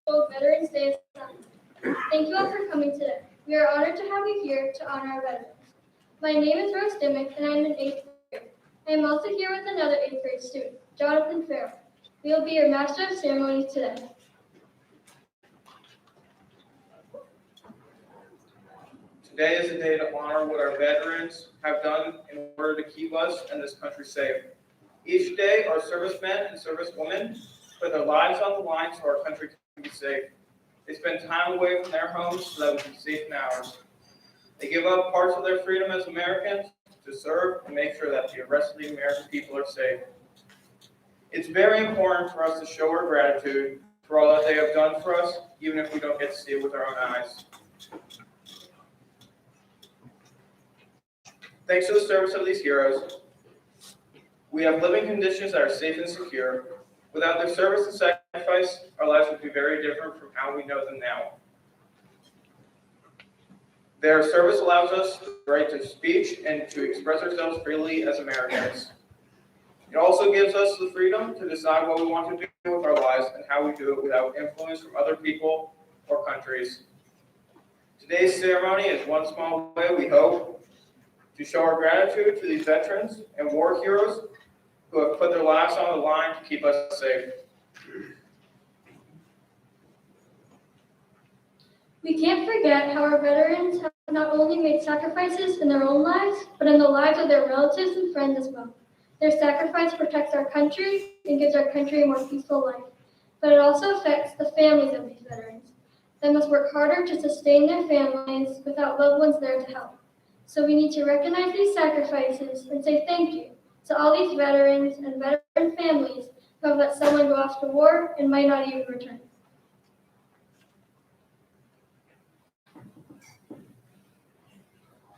World Veterans Day assignment. Thank you all for coming today. We are honored to have you here to honor our veterans. My name is Rose Dimmick, and I am in 8th grade. I am also here with another 8th grade student, Jonathan Farrell. We will be your master of ceremonies today. Today is a day to honor what our veterans have done in order to keep us and this country safe. Each day, our servicemen and servicewomen put their lives on the line so our country can be safe. They spend time away from their homes so that we can be safe in ours. They give up parts of their freedom as Americans to serve and make sure that the rest of the American people are safe. It's very important for us to show our gratitude for all that they have done for us, even if we don't get to see it with our own eyes. Thanks to the service of these heroes, we have living conditions that are safe and secure. Without their service and sacrifice, our lives would be very different from how we know them now. Their service allows us the right to speech and to express ourselves freely as Americans. It also gives us the freedom to decide what we want to do with our lives and how we do it without influence from other people or countries. Today's ceremony is one small way, we hope, to show our gratitude to these veterans and war heroes who have put their lives on the line to keep us safe. We can't forget how our veterans have not only made sacrifices in their own lives, but in the lives of their relatives and friends as well. Their sacrifice protects our country and gives our country a more peaceful life, but it also affects the families of these veterans. They must work harder to sustain their families without loved ones there to help. So we need to recognize these sacrifices and say thank you to all these veterans and veteran families who have let someone go off to war and might not even return.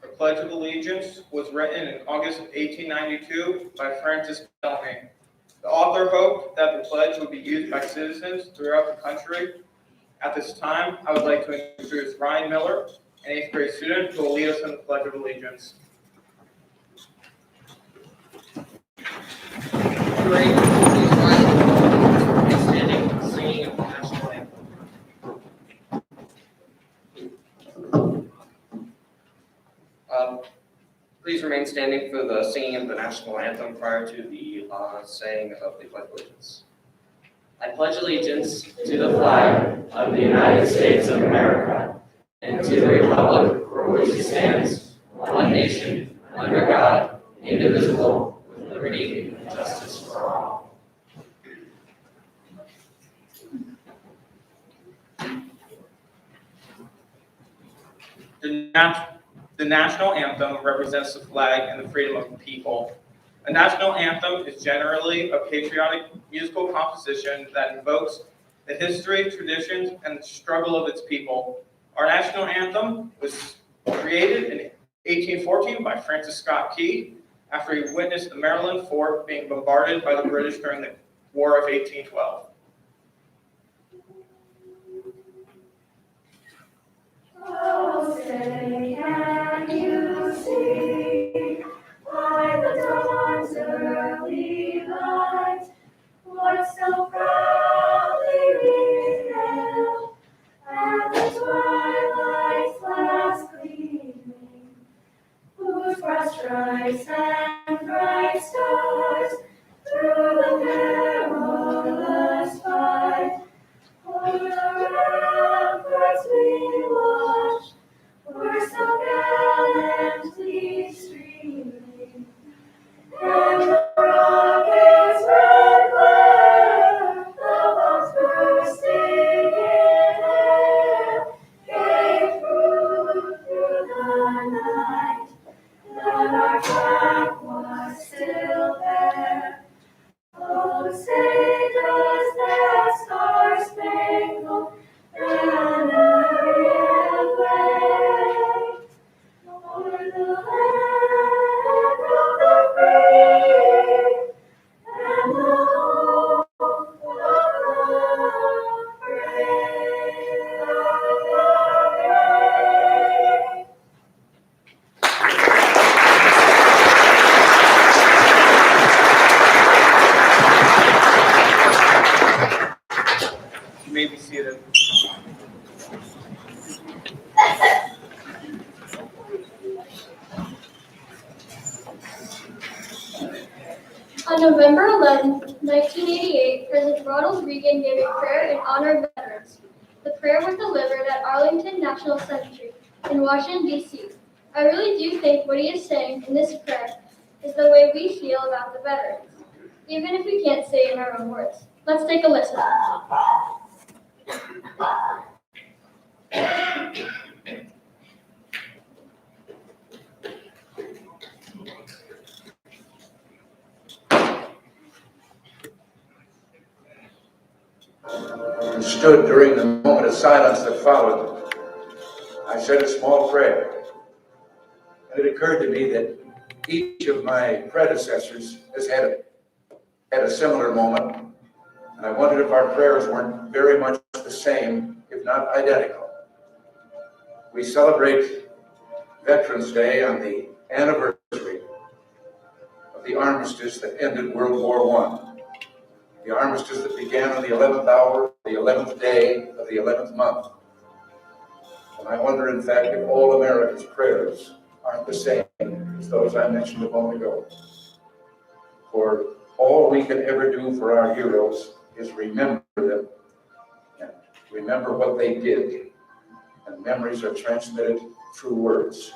The Pledge of Allegiance was written in August of 1892 by Francis Bellamy. The author hoped that the pledge would be used by citizens throughout the country. At this time, I would like to introduce Ryan Miller, an 8th grade student who will lead us in the Pledge of Allegiance. Great. Please rise. Standing, singing of the national anthem. Please remain standing for the singing of the national anthem prior to the saying of the Pledge of Allegiance. I pledge allegiance to the flag of the United States of America and to the republic for which it stands, one nation, under God, indivisible, with liberty and justice for all. The national anthem represents the flag and the freedom of the people. A national anthem is generally a patriotic musical composition that invokes the history, traditions, and struggle of its people. Our national anthem was created in 1814 by Francis Scott Key after he witnessed the Maryland fort being bombarded by the British during the War of 1812. Oh, say, can you see by the dawn's early light what so proudly we hailed at the twilight's last gleaming, whose broad stripes and bright stars through the perilous fight o'er the ramparts we watched were so gallantly streaming, and the rocket's red glare, the bombs bursting in air, gave proof through the night that our flag was still there. Oh, say does that star-spangled banner yet wave o'er the land of the free and the home of the brave, You may be seated. On November 11, 1988, President Ronald Reagan gave a prayer in honor of veterans. The prayer was delivered at Arlington National Cemetery in Washington, D.C. I really do think what he is saying in this prayer is the way we feel about the veterans, even if we can't say it in our own words. Let's take a listen. And stood during the moment of silence that followed. I said a small prayer, and it occurred to me that each of my predecessors has had a similar moment, and I wondered if our prayers weren't very much the same, if not identical. We celebrate Veterans Day on the anniversary of the armistice that ended World War I. The armistice that began on the 11th hour, the 11th day of the 11th month. And I wonder, in fact, if all Americans' prayers aren't the same as those I mentioned a moment ago. For all we can ever do for our heroes is remember them and remember what they did. And memories are transmitted through words.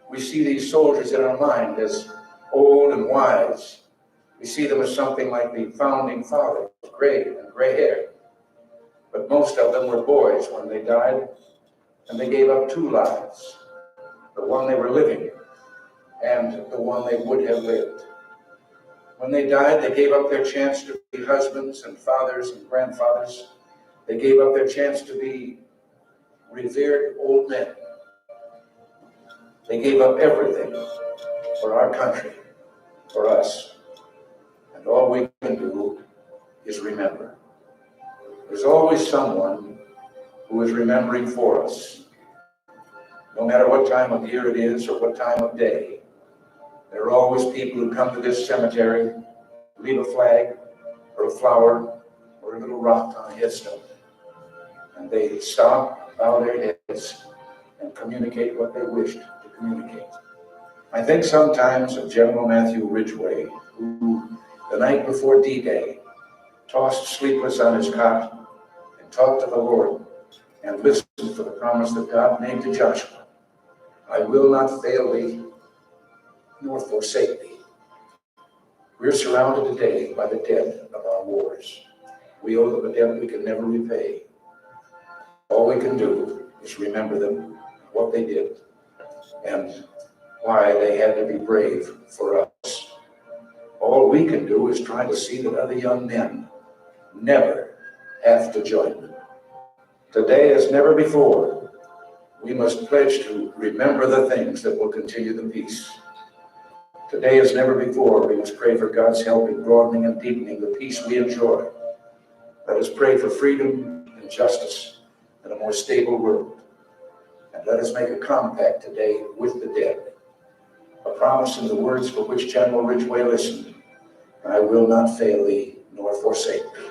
We see these soldiers in our mind as old and wise. We see them as something like the founding fathers, gray and gray hair. But most of them were boys when they died, and they gave up two lives, the one they were living and the one they would have lived. When they died, they gave up their chance to be husbands and fathers and grandfathers. They gave up their chance to be revered old men. They gave up everything for our country, for us. And all we can do is remember. There's always someone who is remembering for us. No matter what time of year it is or what time of day, there are always people who come to this cemetery, leave a flag or a flower or a little rock on a headstone. And they stop, bow their heads, and communicate what they wished to communicate. I think sometimes of General Matthew Ridgway, who the night before D-Day tossed sleepless on his cot and talked to the Lord and listened for the promise that God made to Joshua. I will not fail thee, nor forsake thee. We're surrounded today by the debt of our wars. We owe them a debt we can never repay. All we can do is remember them, what they did, and why they had to be brave for us. All we can do is try to see that other young men never have to join them. Today, as never before, we must pledge to remember the things that will continue the peace. Today, as never before, we must pray for God's help in broadening and deepening the peace we enjoy. Let us pray for freedom and justice and a more stable world. And let us make a compact today with the dead, a promise in the words for which General Ridgway listened: I will not fail thee, nor forsake thee.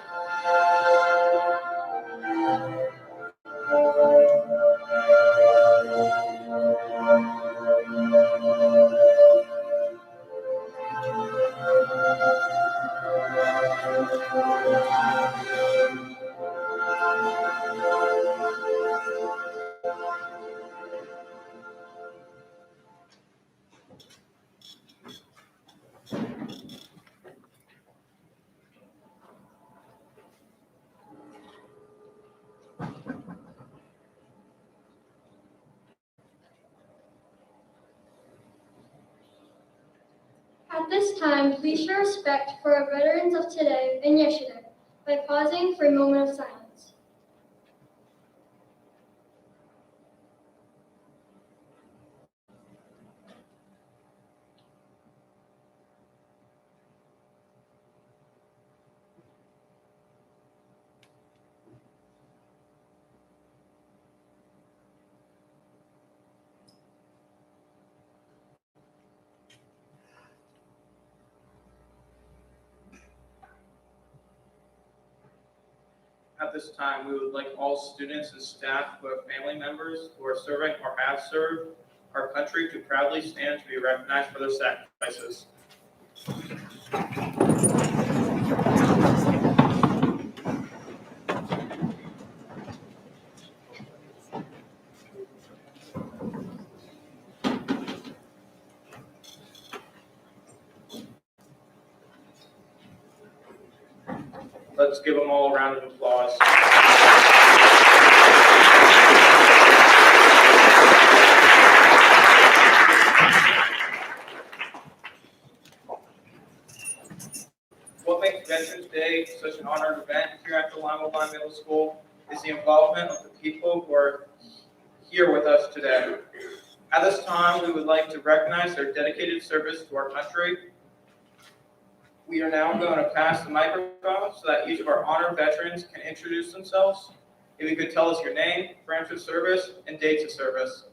At this time, please show respect for our veterans of today and yesterday by pausing for a moment of silence. At this time, we would like all students and staff who have family members who are serving or have served our country to proudly stand to be recognized for their sacrifices. Let's give them all a round of applause. What makes Veterans Day such an honored event here at the Lyme-Old Middle School is the involvement of the people who are here with us today. At this time, we would like to recognize their dedicated service to our country. We are now going to pass the microphone so that each of our honored veterans can introduce themselves. If you could tell us your name, branch of service, and dates of service.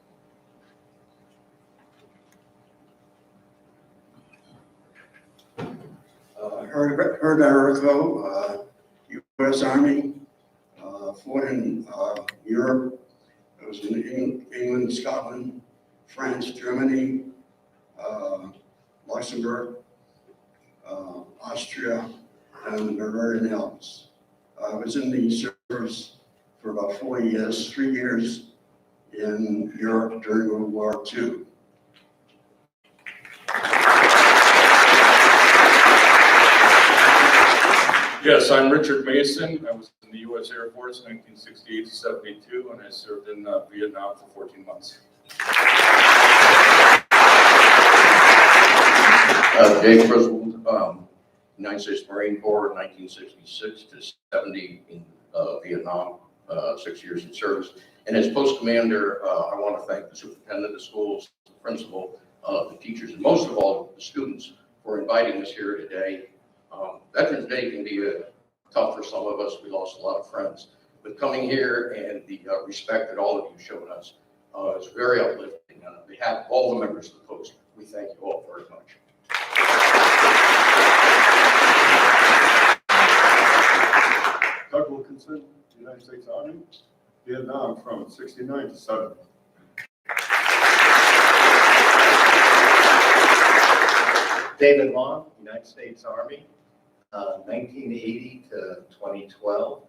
Herb Erico, U.S. Army, fought in Europe. I was in England, Scotland, France, Germany, Luxembourg, Austria, and the Bavarian Alps. I was in the service for about 4 years, 3 years in Europe during World War II. Yes, I'm Richard Mason. I was in the U.S. Air Force 1968 to 72, and I served in Vietnam for 14 months. Dave Griswold, United States Marine Corps, 1966 to 70 in Vietnam, 6 years in service. And as post commander, I want to thank the superintendent of schools, the principal, the teachers, and most of all, the students for inviting us here today. Veterans Day can be tough for some of us. We lost a lot of friends. But coming here and the respect that all of you showed us is very uplifting. And on behalf of all the members of the post, we thank you all very much. Doug Wilkinson, United States Army, Vietnam from 69 to 70. David Long, United States Army, 1980 to 2012,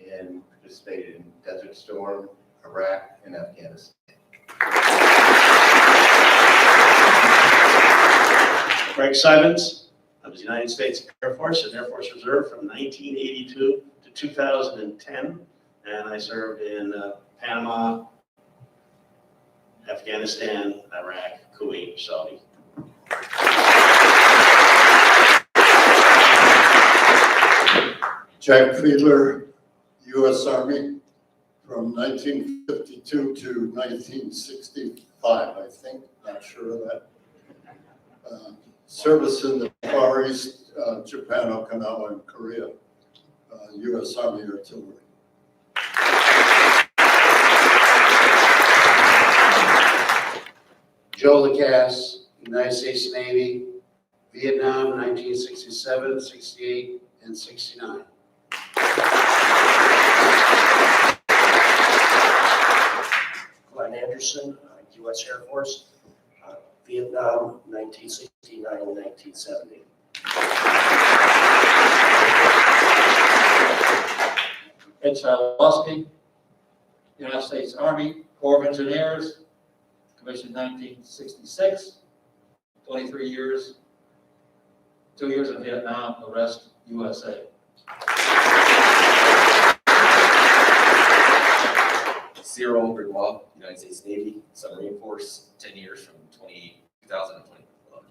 and participated in Desert Storm, Iraq, and Afghanistan. Greg Simons, I was United States Air Force and Air Force Reserve from 1982 to 2010, and I served in Panama, Afghanistan, Iraq, Kuwait, Saudi. Jack Fiedler, U.S. Army, from 1952 to 1965, I think, not sure of that. Service in the Far East, Japan, Okinawa, and Korea, U.S. Army Artillery. Joe Lacasse, United States Navy, Vietnam, 1967, 68, and 69. Glenn Anderson, U.S. Air Force, Vietnam, 1969 and 1970. Ed Chilowski, United States Army, Corps of Engineers, commissioned 1966, 23 years, 2 years in Vietnam, the rest USA. Cyril Grégoire, United States Navy, Submarine Force, 10 years from 2000 to 2011.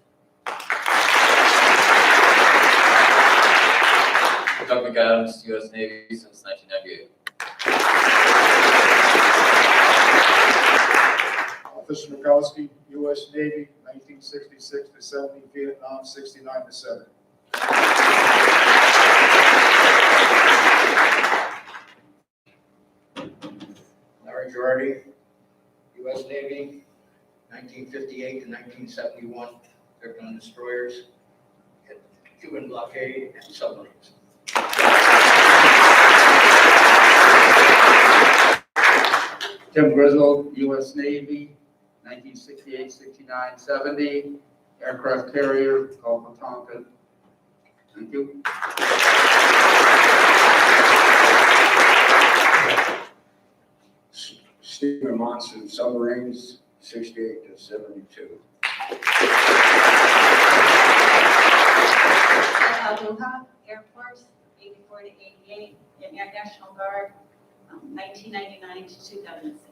Doug McAdams, U.S. Navy since 1998. Officer Mikowski, U.S. Navy, 1966 to 70, Vietnam, 69 to 70. Larry Girardi, U.S. Navy, 1958 to 1971, served on destroyers, Cuban blockade, and submarines. Tim Griswold, U.S. Navy, 1968, 69, 70, aircraft carrier, Gulf of Tonkin. Thank you. Stephen Monson, submarines, 68 to 72. Aloha, Air Force, 84 to 88, and Air National Guard, 1999 to 2006.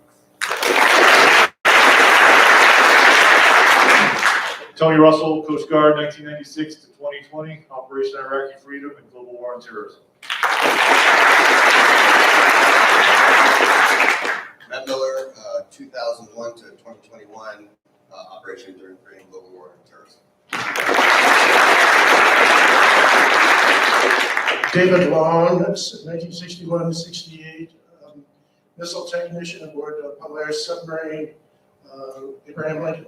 Tony Russell, Coast Guard, 1996 to 2020, Operation Iraqi Freedom and Global War on Terrorism. Matt Miller, 2001 to 2021, Operation Enduring Freedom, Global War on Terrorism. David Long, 1961 to 68, missile technician aboard the Polaris submarine, Abraham Lincoln.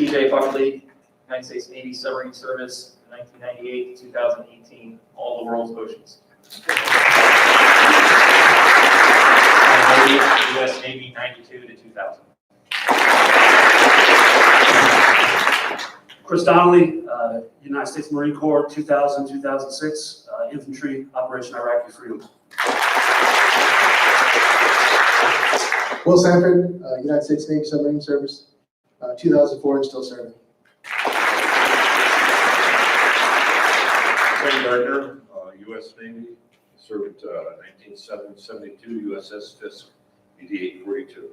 TJ Buckley, United States Navy submarine service, 1998 to 2018, all the world's oceans. U.S. Navy, 92 to 2000. Chris Donnelly, United States Marine Corps, 2000, 2006, infantry, Operation Iraqi Freedom. Will Sanford, United States Navy submarine service, 2004 and still serving. Ken Gardner, U.S. Navy, served 1972 USS Fisk, 8842.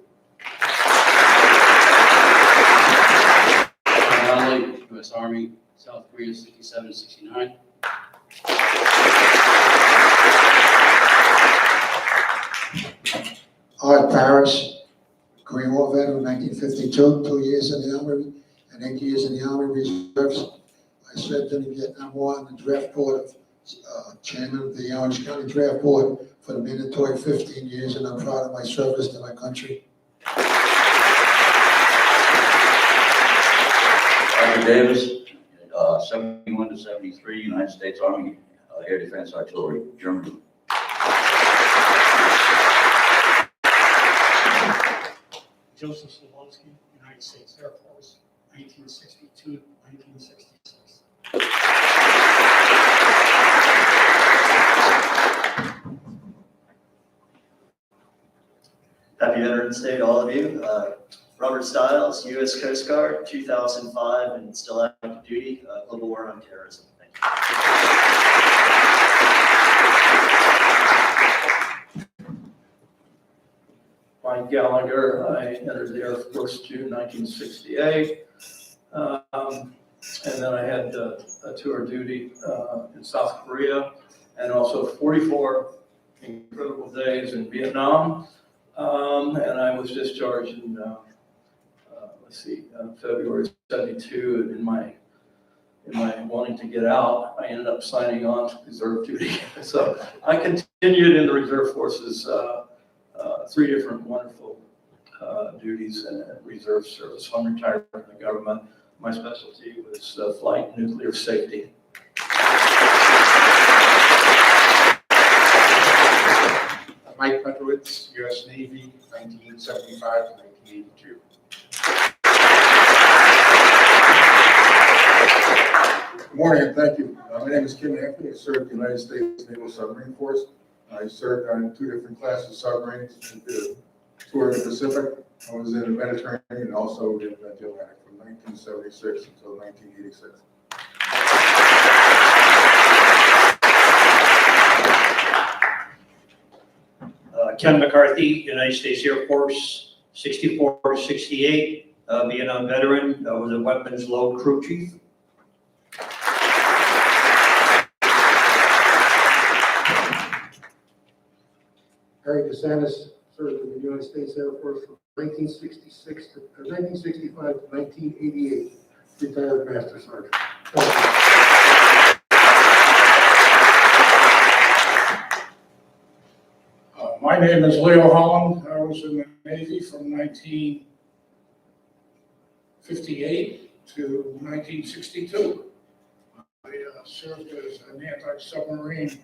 Donnelly, U.S. Army, South Korea, 67, 69. Art Parrish, Korean War veteran, 1952, 2 years in the Army and 8 years in the Army Reserves. I served in the Vietnam War on the draft board of chairman of the Orange County Draft Board for the mandatory 15 years, and I'm proud of my service to my country. Arthur Davis, 71 to 73, United States Army, Air Defense Artillery, Germany. Joseph Slavoski, United States Air Force, 1962 to 1966. Happy Veterans Day to all of you. Robert Stiles, U.S. Coast Guard, 2005 and still active duty, Global War on Terrorism. Thank you. Mike Gallagher, I entered the Air Force June 1968. And then I had a tour of duty in South Korea and also 44 incredible days in Vietnam. And I was discharged in, February '72. And in my wanting to get out, I ended up signing on to reserve duty. So I continued in the reserve forces, 3 different wonderful duties and reserve service. I'm retired from the government. My specialty was flight and nuclear safety. Mike Petrowitz, U.S. Navy, 1975 to 1982. Good morning, and thank you. My name is Kim Anthony. I served the United States Naval Submarine Force. I served on 2 different classes of submarines. I did a tour in the Pacific. I was in the Mediterranean and also in the Atlantic from 1976 until 1986. Ken McCarthy, United States Air Force, 64 to 68, Vietnam veteran, was a weapons load crew chief. Harry DeSantis served in the United States Air Force from 1965 to 1988, retired Master Sergeant. My name is Leo Holland. I was in the Navy from 1958 to 1962. I served as an anti-submarine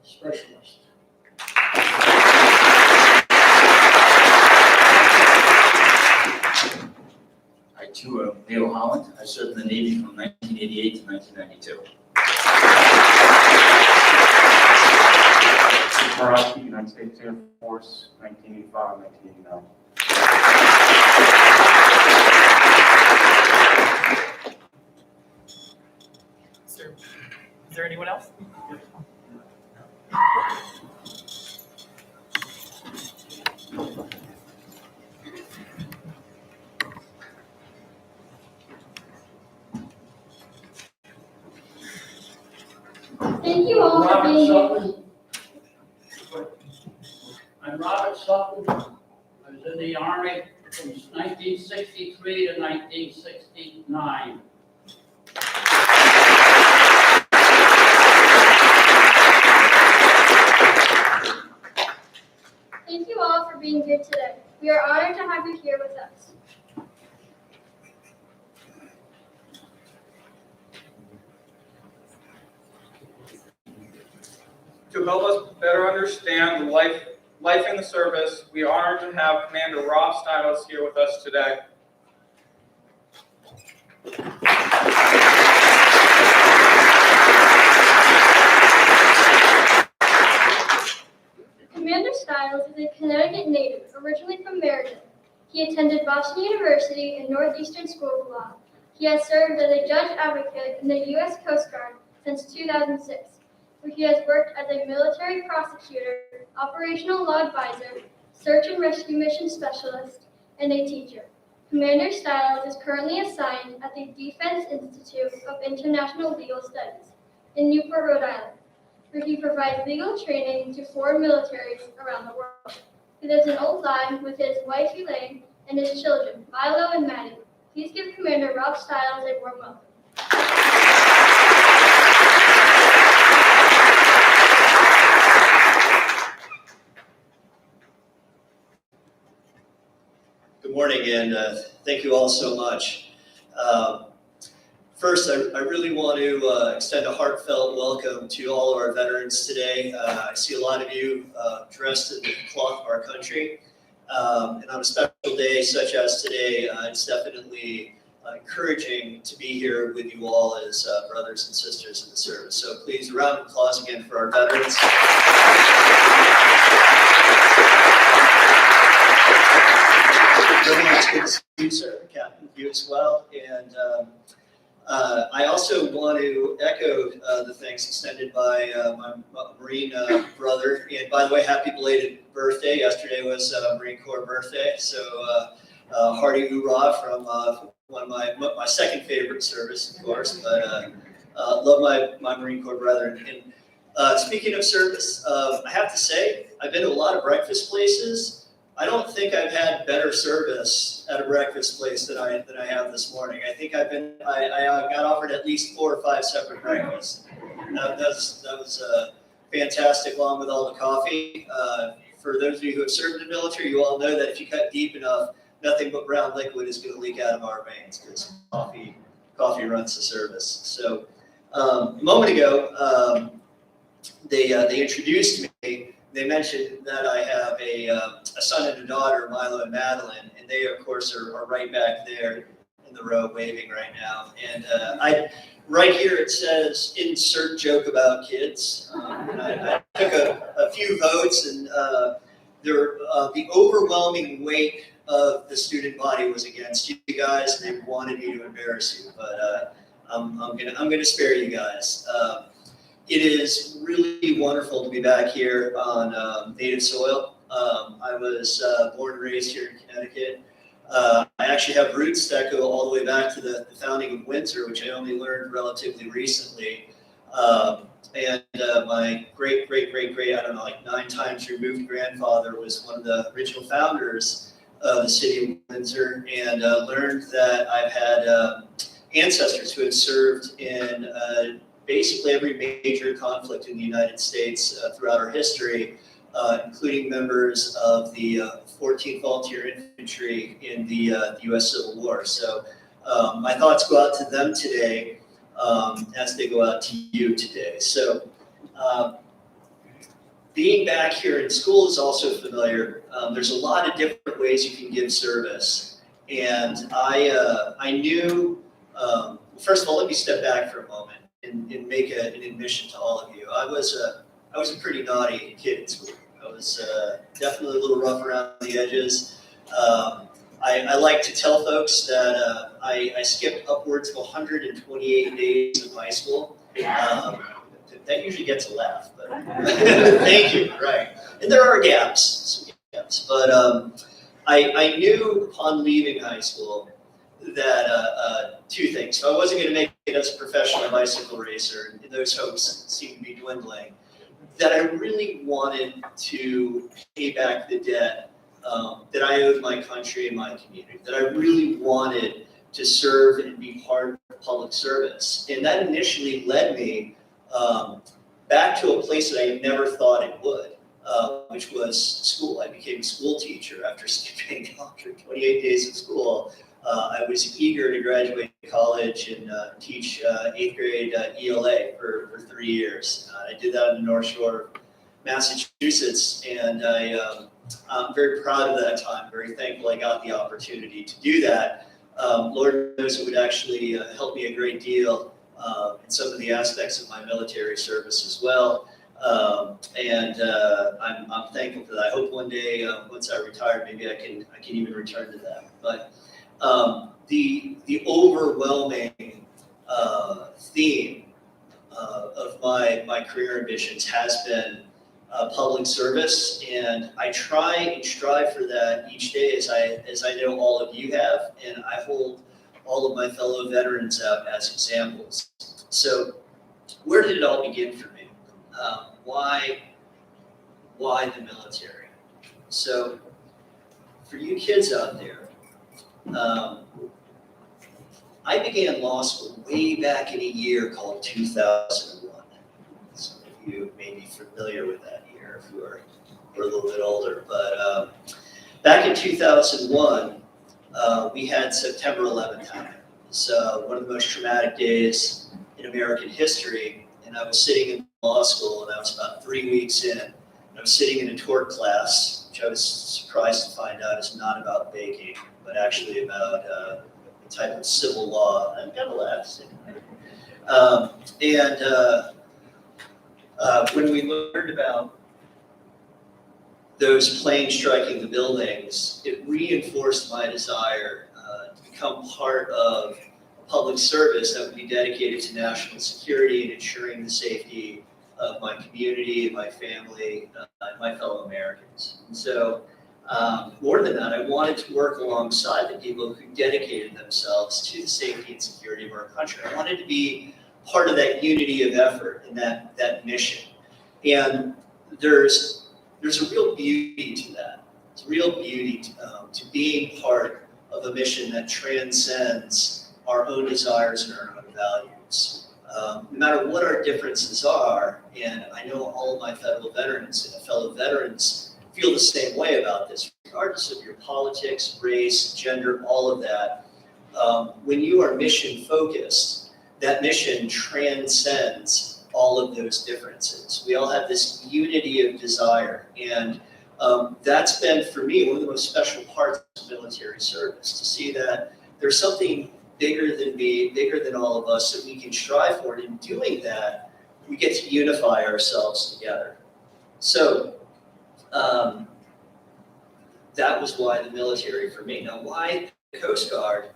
specialist. I too am Leo Holland. I served in the Navy from 1988 to 1992. Marathi, United States Air Force, 1985, 1989. Sir, is there anyone else? Thank you all for being here. I'm Robert Sutton. I was in the Army from 1963 to 1969. Thank you all for being here today. We are honored to have you here with us. To help us better understand the life in the service, we are honored to have Commander Rob Stiles here with us today. Commander Stiles is a Connecticut native, originally from Meriden. He attended Boston University and Northeastern School of Law. He has served as a judge advocate in the U.S. Coast Guard since 2006, where he has worked as a military prosecutor, operational law advisor, search and rescue mission specialist, and a teacher. Commander Stiles is currently assigned at the Defense Institute of International Legal Studies in Newport, Rhode Island, where he provides legal training to foreign militaries around the world. He lives in Old Lyme with his wife Elaine and his children, Milo and Maddie. Please give Commander Rob Stiles a warm welcome. Good morning, and thank you all so much. First, I really want to extend a heartfelt welcome to all of our veterans today. I see a lot of you dressed in the cloth of our country. And on a special day such as today, it's definitely encouraging to be here with you all as brothers and sisters in the service. So please, a round of applause again for our veterans. It's good to see you, sir, Captain, you as well. And I also want to echo the thanks extended by my Marine brother. And by the way, happy belated birthday. Yesterday was Marine Corps birthday. So hearty hoorah from one of my second favorite service, of course. But love my Marine Corps brethren. And speaking of service, I have to say, I've been to a lot of breakfast places. I don't think I've had better service at a breakfast place than I have this morning. I think I got offered at least 4 or 5 separate breakfasts. That was fantastic, along with all the coffee. For those of you who have served in the military, you all know that if you cut deep enough, nothing but brown liquid is going to leak out of our veins because coffee runs the service. So a moment ago, they introduced me. They mentioned that I have a son and a daughter, Milo and Madeline, and they, of course, are right back there in the row waving right now. And right here it says, insert joke about kids. And I took a few votes, and the overwhelming weight of the student body was against you guys. They wanted me to embarrass you, but I'm gonna spare you guys. It is really wonderful to be back here on native soil. I was born and raised here in Connecticut. I actually have roots that go all the way back to the founding of Windsor, which I only learned relatively recently. And my great, I don't know, like 9 times removed grandfather was one of the original founders of the city of Windsor, and learned that I've had ancestors who have served in basically every major conflict in the United States throughout our history, including members of the 14th Volunteer Infantry in the U.S. Civil War. So my thoughts go out to them today as they go out to you today. So being back here in school is also familiar. There's a lot of different ways you can give service. And I knew, first of all, let me step back for a moment and make an admission to all of you. I was a pretty naughty kid in school. I was definitely a little rough around the edges. I like to tell folks that I skipped upwards of 128 days of high school. That usually gets a laugh, but thank you, right. And there are gaps, some gaps. But I knew upon leaving high school that 2 things. So I wasn't going to make it as a professional bicycle racer, and those hopes seem to be dwindling. That I really wanted to pay back the debt that I owed my country and my community. That I really wanted to serve and be part of public service. And that initially led me back to a place that I had never thought it would, which was school. I became a school teacher after skipping 28 days of school. I was eager to graduate college and teach 8th grade ELA for 3 years. I did that on the North Shore Massachusetts, and I'm very proud of that time, very thankful I got the opportunity to do that. Lord knows it would actually help me a great deal in some of the aspects of my military service as well. I'm thankful for that. I hope one day, once I retire, maybe I can even return to that. But the overwhelming theme of my career ambitions has been public service, and I try and strive for that each day, as I know all of you have, and I hold all of my fellow veterans out as examples. So, where did it all begin for me? Why the military? So, for you kids out there, I began law school way back in a year called 2001. Some of you may be familiar with that year if you are a little bit older. But back in 2001, we had September 11th happen. It's one of the most traumatic days in American history. And I was sitting in law school, and I was about 3 weeks in. And I was sitting in a tort class, which I was surprised to find out is not about baking, but actually about type of civil law. I've got to laugh. When we learned about those planes striking the buildings, it reinforced my desire to become part of a public service that would be dedicated to national security and ensuring the safety of my community, my family, and my fellow Americans. And so, more than that, I wanted to work alongside the people who dedicated themselves to the safety and security of our country. I wanted to be part of that unity of effort and that mission. And there's a real beauty to that. There's a real beauty to being part of a mission that transcends our own desires and our own values. No matter what our differences are, and I know all of my federal veterans and fellow veterans feel the same way about this, regardless of your politics, race, gender, all of that. When you are mission focused, that mission transcends all of those differences. We all have this unity of desire, and that's been, for me, one of the most special parts of military service, to see that there's something bigger than me, bigger than all of us, that we can strive for. And in doing that, we get to unify ourselves together. So, that was why the military for me. Now, why the Coast Guard?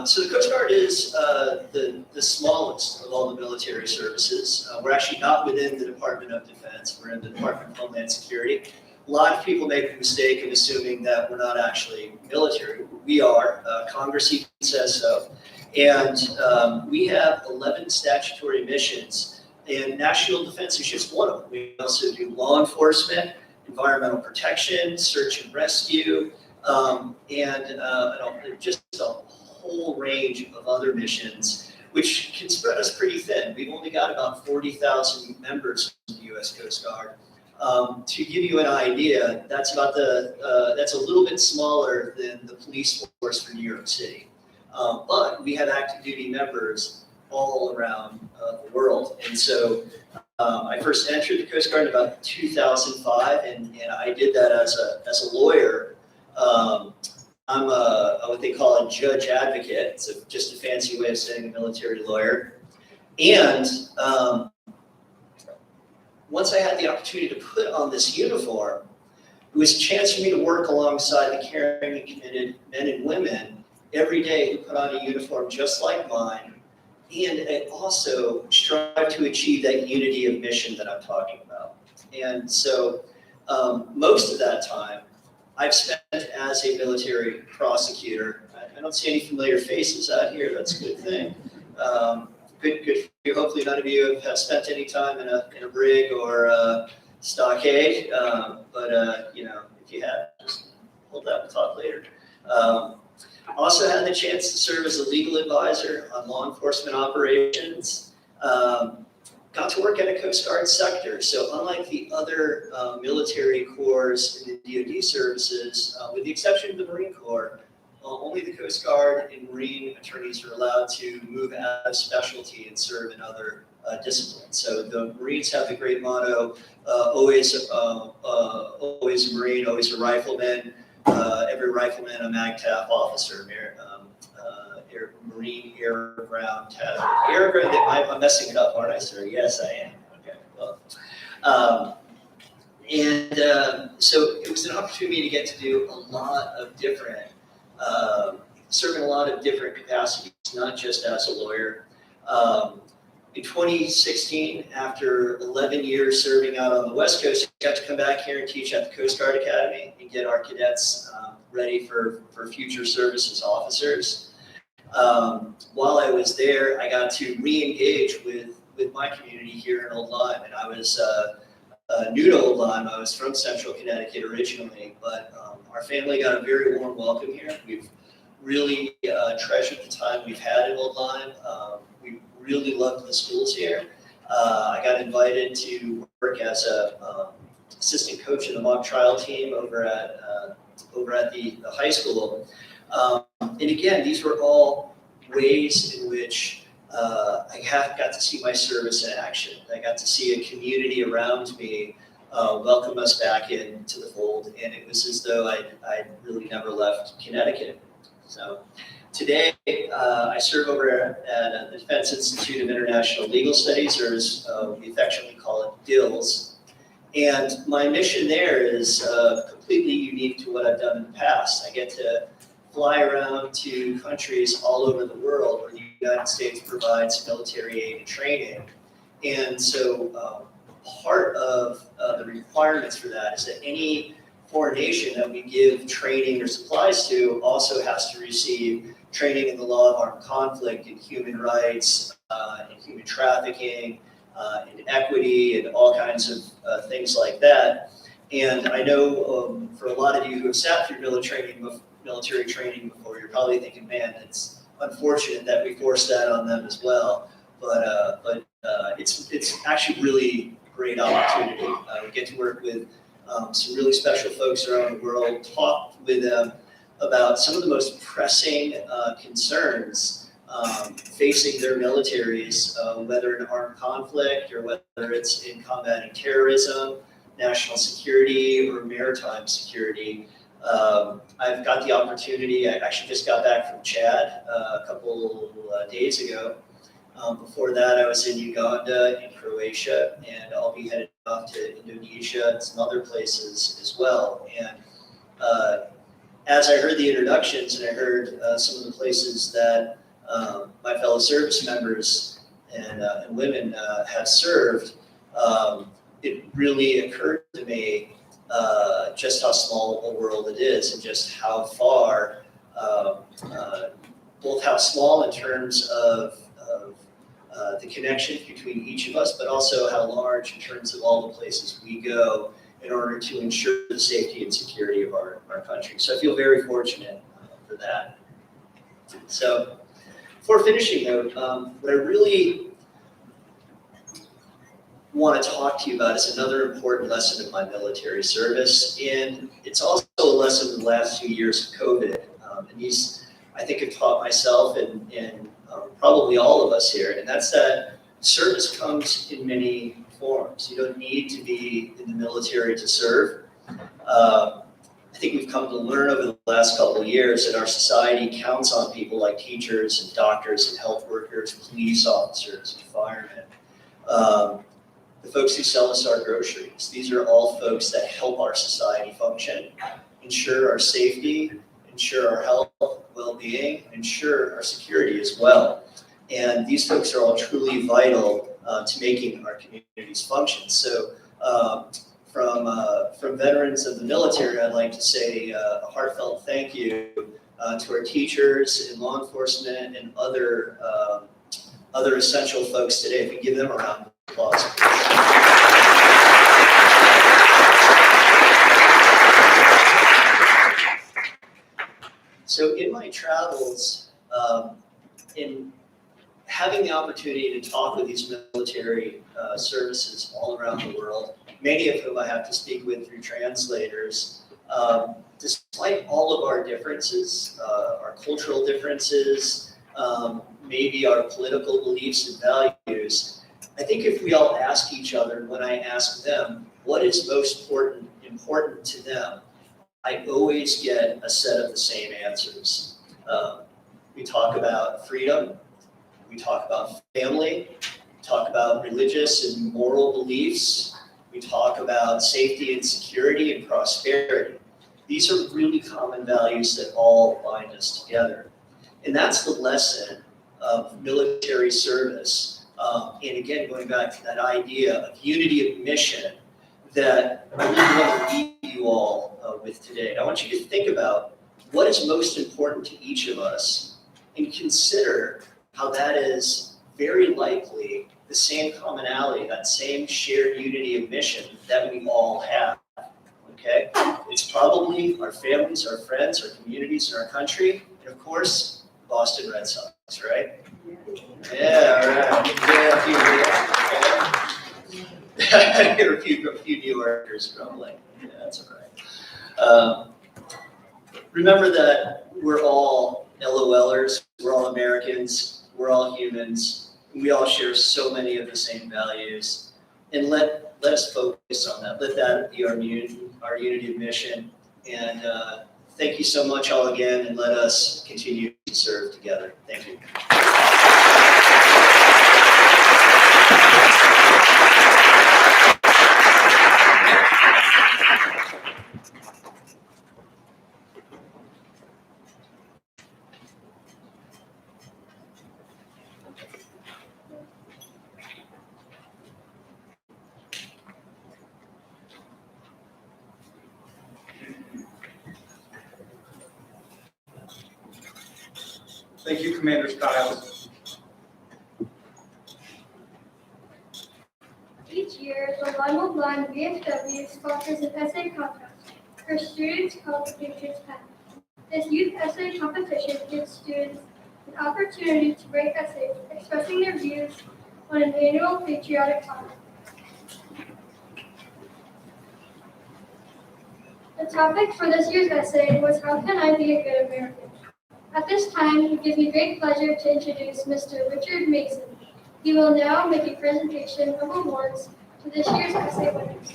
So the Coast Guard is the smallest of all the military services. We're actually not within the Department of Defense. We're in the Department of Homeland Security. A lot of people make the mistake of assuming that we're not actually military. We are. Congress even says so. And we have 11 statutory missions, and national defense is just one of them. We also do law enforcement, environmental protection, search and rescue, and just a whole range of other missions, which can spread us pretty thin. We've only got about 40,000 members in the U.S. Coast Guard. To give you an idea, that's about that's a little bit smaller than the police force for New York City. But we have active duty members all around the world, and so I first entered the Coast Guard in about 2005, and I did that as a lawyer. I'm what they call a judge advocate. It's just a fancy way of saying a military lawyer. And once I had the opportunity to put on this uniform, it was a chance for me to work alongside the caring and committed men and women every day who put on a uniform just like mine, and also strive to achieve that unity of mission that I'm talking about. And so most of that time I've spent as a military prosecutor. I don't see any familiar faces out here. That's a good thing. Good for you. Hopefully none of you have spent any time in a brig or a stockade. But if you have, just hold that and talk later. Also had the chance to serve as a legal advisor on law enforcement operations. Got to work at a Coast Guard sector. So unlike the other military corps in the DoD services, with the exception of the Marine Corps, only the Coast Guard and Marine attorneys are allowed to move out of specialty and serve in other discipline. So the Marines have the great motto, always a Marine, always a rifleman, every rifleman a MAGTF officer, Marine Air Ground Task. Air Ground, I'm messing it up, aren't I, sir? Yes, I am. Okay, well. So it was an opportunity to get to do a lot of different, serving a lot of different capacities, not just as a lawyer. In 2016, after 11 years serving out on the West Coast, I got to come back here and teach at the Coast Guard Academy and get our cadets ready for future service as officers. While I was there, I got to re-engage with my community here in Old Lyme, and I was new to Old Lyme. I was from Central Connecticut originally, but our family got a very warm welcome here. We've really treasured the time we've had in Old Lyme. We really loved the schools here. I got invited to work as a assistant coach in the mock trial team over at the high school. And again, these were all ways in which I got to see my service in action. I got to see a community around me welcome us back into the fold, and it was as though I'd really never left Connecticut. So today, I serve over at the Defense Institute of International Legal Studies, or as we affectionately call it, DILS. And my mission there is completely unique to what I've done in the past. I get to fly around to countries all over the world where the United States provides military aid and training. And so part of the requirements for that is that any foreign nation that we give training or supplies to also has to receive training in the law of armed conflict and human rights and human trafficking and equity and all kinds of things like that. And I know for a lot of you who have sat through military training before, you're probably thinking, man, it's unfortunate that we forced that on them as well. But it's actually really great opportunity. We get to work with some really special folks around the world, talk with them about some of the most pressing concerns facing their militaries, whether in armed conflict or whether it's in combating terrorism, national security, or maritime security. I've got the opportunity, I actually just got back from Chad a couple days ago. Before that, I was in Uganda and Croatia, and I'll be headed off to Indonesia and some other places as well. And as I heard the introductions and I heard some of the places that my fellow service members and women have served, it really occurred to me just how small a world it is and just how far, both how small in terms of the connection between each of us, but also how large in terms of all the places we go in order to ensure the safety and security of our country. So I feel very fortunate for that. So before finishing though, what I really want to talk to you about is another important lesson of my military service, and it's also a lesson of the last 2 years of COVID. And these, I think, have taught myself and probably all of us here, and that's that service comes in many forms. You don't need to be in the military to serve. I think we've come to learn over the last couple of years that our society counts on people like teachers and doctors and health workers, police officers and firemen. The folks who sell us our groceries. These are all folks that help our society function, ensure our safety, ensure our health, well-being, ensure our security as well. And these folks are all truly vital to making our communities function. So from veterans of the military, I'd like to say a heartfelt thank you to our teachers and law enforcement and other essential folks today. If we give them a round of applause. So in my travels, in having the opportunity to talk with these military services all around the world, many of whom I have to speak with through translators, despite all of our differences, our cultural differences, maybe our political beliefs and values, I think if we all ask each other, when I ask them, what is most important to them, I always get a set of the same answers. We talk about freedom, we talk about family, we talk about religious and moral beliefs, we talk about safety and security and prosperity. These are really common values that all bind us together. And that's the lesson of military service. And again, going back to that idea of unity of mission that I really want to leave you all with today. I want you to think about what is most important to each of us and consider how that is very likely the same commonality, that same shared unity of mission that we all have. Okay? It's probably our families, our friends, our communities, and our country, and of course, Boston Red Sox, right? Yeah, all right. Yeah, a few New Yorkers grumbling. Yeah, that's all right. Remember that we're all LOLers, we're all Americans, we're all humans, and we all share so many of the same values. And let us focus on that. Let that be our unity of mission. And thank you so much all again, and let us continue to serve together. Thank you. Thank you, Commander Stiles. Each year, the Lyme-Old VFW sponsors an essay contest for students called the Patriots Pen. This youth essay competition gives students an opportunity to write essays expressing their views on an annual patriotic topic. The topic for this year's essay was How Can I Be a Good American? At this time, it gives me great pleasure to introduce Mr. Richard Mason. He will now make a presentation of awards to this year's essay winners.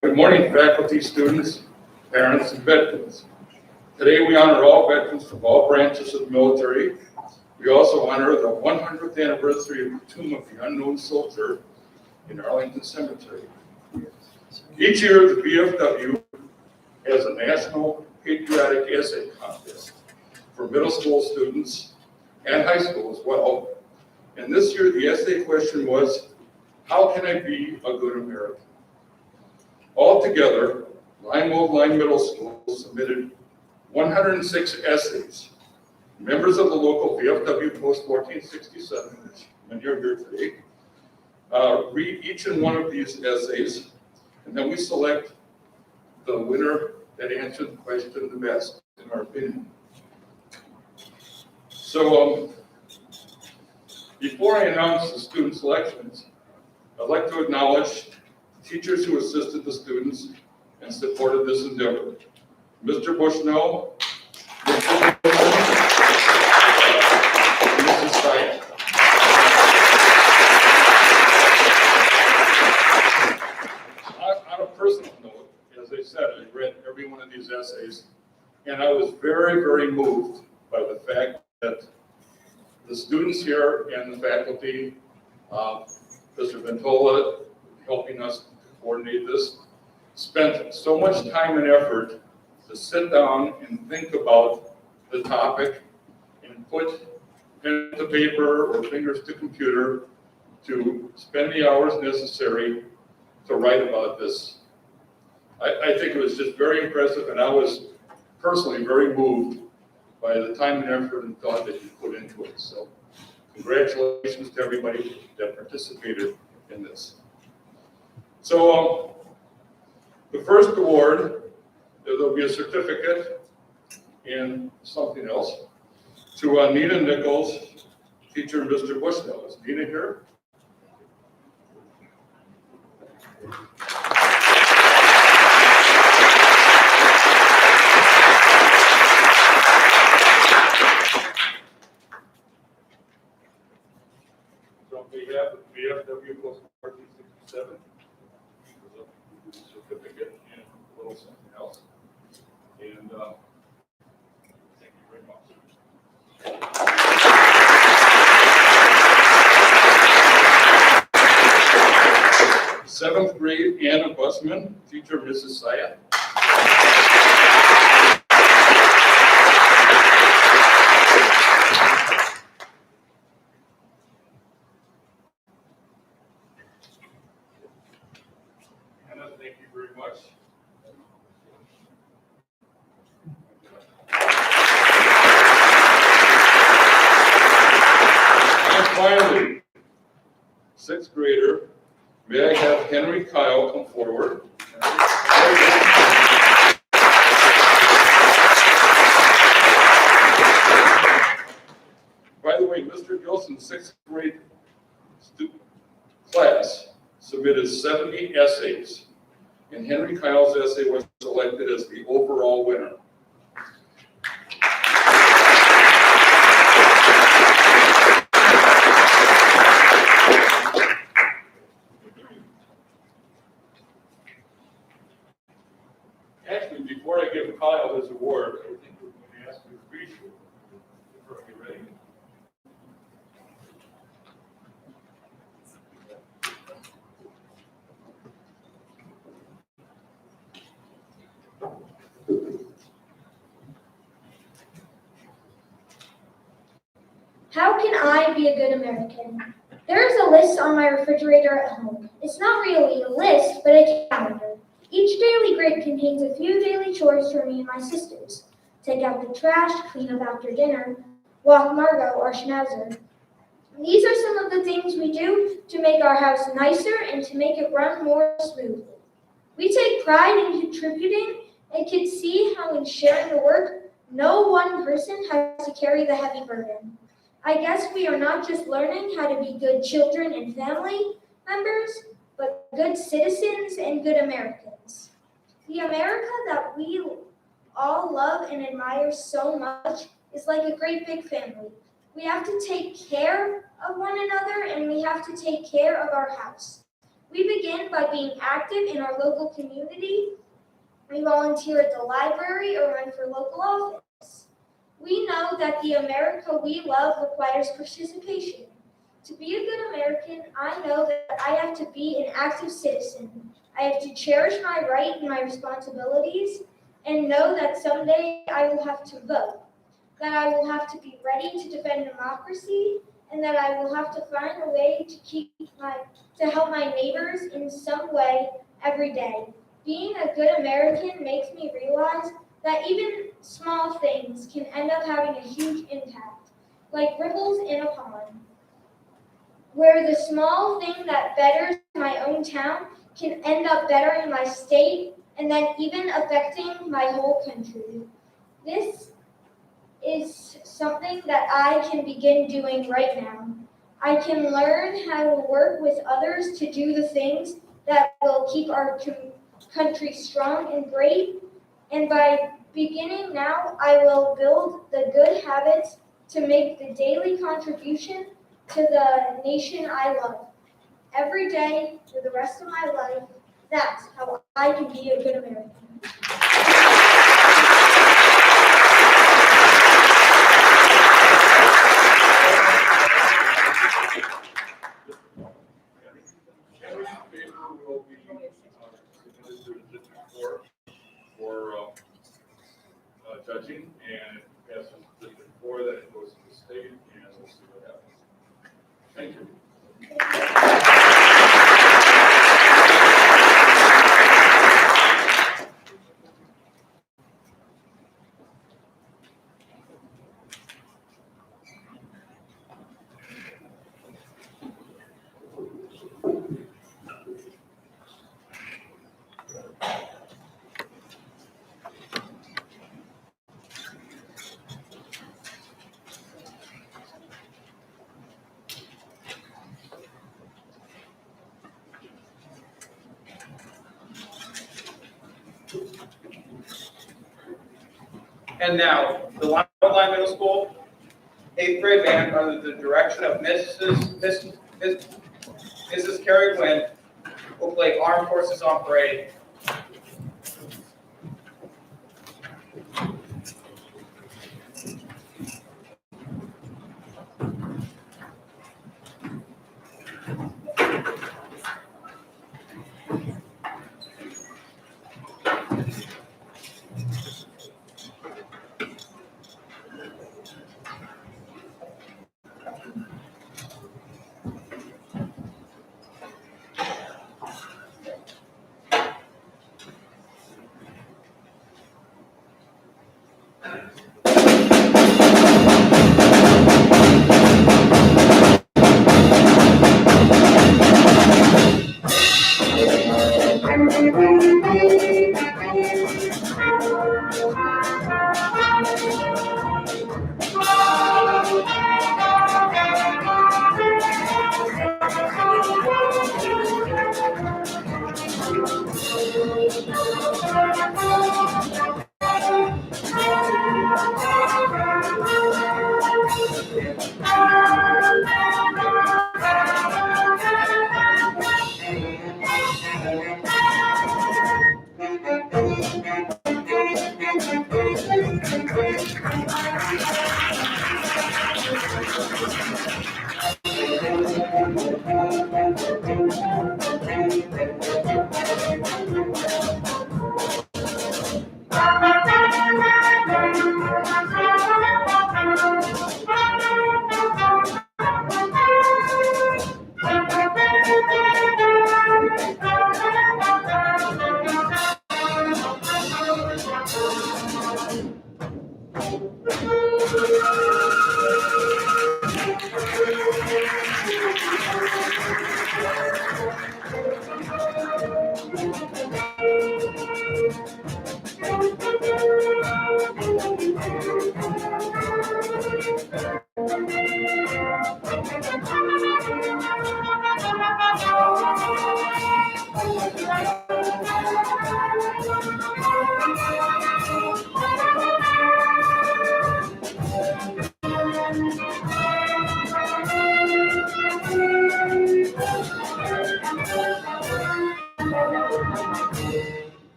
Good morning, faculty, students, parents, and veterans. Today we honor all veterans from all branches of the military. We also honor the 100th anniversary of the Tomb of the Unknown Soldier in Arlington Cemetery. Each year, the VFW has a national patriotic essay contest for middle school students and high school as well. And this year, the essay question was, how can I be a good American? Altogether, Lyme-Old Middle School submitted 106 essays. Members of the local VFW Post 1467, which many are here today, read each and one of these essays, and then we select the winner that answered the question the best, in our opinion. So before I announce the student selections, I'd like to acknowledge the teachers who assisted the students and supported this endeavor. Mr. Bushnell, Mr. and Mrs. Stein. On a personal note, as I said, I read every one of these essays, and I was very, very moved by the fact that the students here and the faculty, Mr. Ventola, helping us coordinate this, spent so much time and effort to sit down and think about the topic and put pen to paper or fingers to computer to spend the hours necessary to write about this. I think it was just very impressive, and I was personally very moved by the time and effort and thought that you put into it. So congratulations to everybody that participated in this. So the first award, there'll be a certificate and something else to Nina Nichols, teacher Mr. Bushnell. Is Nina here? on behalf of VFW Post 1467, certificate and a little something else. And thank you very much. Seventh grade Anna Busman, teacher Mrs. Saya. Anna, thank you very much. And finally, sixth grader, may I have Henry Kyle come forward? By the way, Mr. Gilson's sixth grade class submitted 70 essays, and Henry Kyle's essay was selected as the overall winner. Actually, before I give Kyle his award, I think we're going to ask you to read you. Are you ready? How can I be a good American? There is a list on my refrigerator at home. It's not really a list, but a calendar. Each daily grid contains a few daily chores for me and my sisters. Take out the trash, clean up after dinner, walk Margot, our schnauzer. These are some of the things we do to make our house nicer and to make it run more smoothly. We take pride in contributing and can see how in sharing the work, no one person has to carry the heavy burden. I guess we are not just learning how to be good children and family members, but good citizens and good Americans. The America that we all love and admire so much is like a great big family. We have to take care of one another and we have to take care of our house. We begin by being active in our local community. We volunteer at the library or run for local office. We know that the America we love requires participation. To be a good American, I know that I have to be an active citizen. I have to cherish my right and my responsibilities and know that someday I will have to vote, that I will have to be ready to defend democracy, and that I will have to find a way to help my neighbors in some way every day. Being a good American makes me realize that even small things can end up having a huge impact, like ripples in a pond, where the small thing that betters my own town can end up bettering my state and then even affecting my whole country. This is something that I can begin doing right now. I can learn how to work with others to do the things that will keep our country strong and great. And by beginning now, I will build the good habits to make the daily contribution to the nation I love. Every day for the rest of my life, that's how I can be a good American. Henry's paper will be submitted to the district court for judging, and if it passes the district court, then it goes to the state, and we'll see what happens. Thank you. And now, the Lyme-Old Middle School 8th grade band under the direction of Miss Mrs. Carrie Gwynn will play Armed Forces on Parade.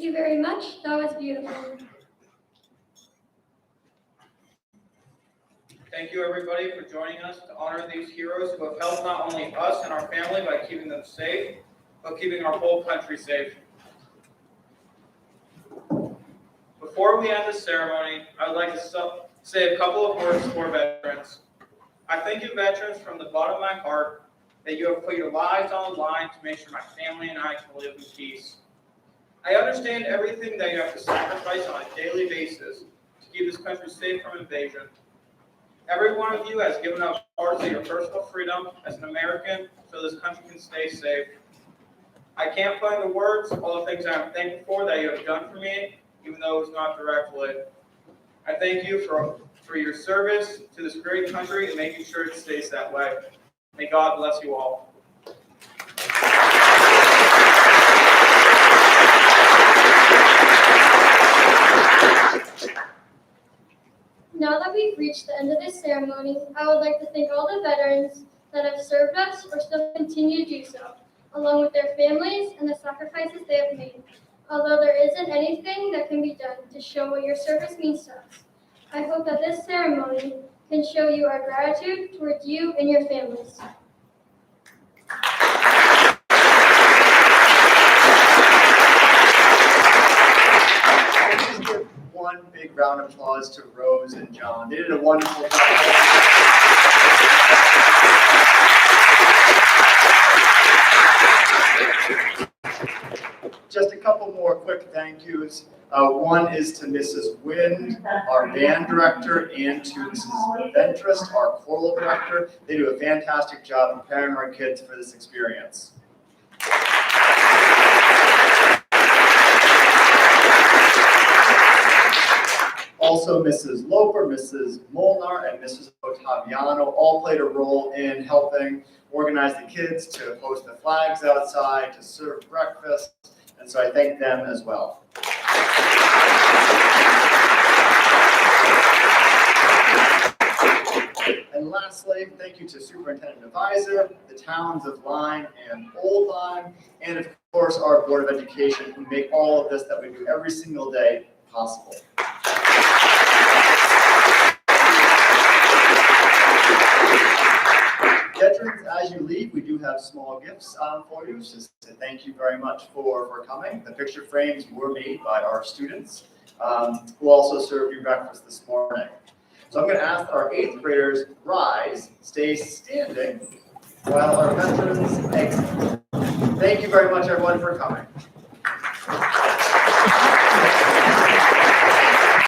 you very much. That was beautiful. Thank you, everybody, for joining us to honor these heroes who have helped not only us and our family by keeping them safe, but keeping our whole country safe. Before we end the ceremony, I would like to say a couple of words for veterans. I thank you, veterans, from the bottom of my heart that you have put your lives on the line to make sure my family and I can live in peace. I understand everything that you have to sacrifice on a daily basis to keep this country safe from invasion. Every one of you has given up parts of your personal freedom as an American so this country can stay safe. I can't find the words, all the things I'm thankful for that you have done for me, even though it's not directly. I thank you for your service to this great country and making sure it stays that way. May God bless you all. Now that we've reached the end of this ceremony, I would like to thank all the veterans that have served us or still continue to do so, along with their families and the sacrifices they have made. Although there isn't anything that can be done to show what your service means to us, I hope that this ceremony can show you our gratitude towards you and your families. Let's give one big round of applause to Rose and John. They did a wonderful job. Just a couple more quick thank yous. One is to Mrs. Wind, our band director, and to Mrs. Ventress, our choral director. They do a fantastic job preparing our kids for this experience. Also, Mrs. Loper, Mrs. Molnar, and Mrs. Ottaviano all played a role in helping organize the kids to host the flags outside, to serve breakfast, and so I thank them as well. And lastly, thank you to Superintendent Advisor, the towns of Lyme and Old Lyme, and of course our Board of Education who make all of this that we do every single day possible. Veterans, as you leave, we do have small gifts for you. Just to thank you very much for coming. The picture frames were made by our students who also served you breakfast this morning. So I'm going to ask our 8th graders rise, stay standing while our veterans exit. Thank you very much, everyone, for coming.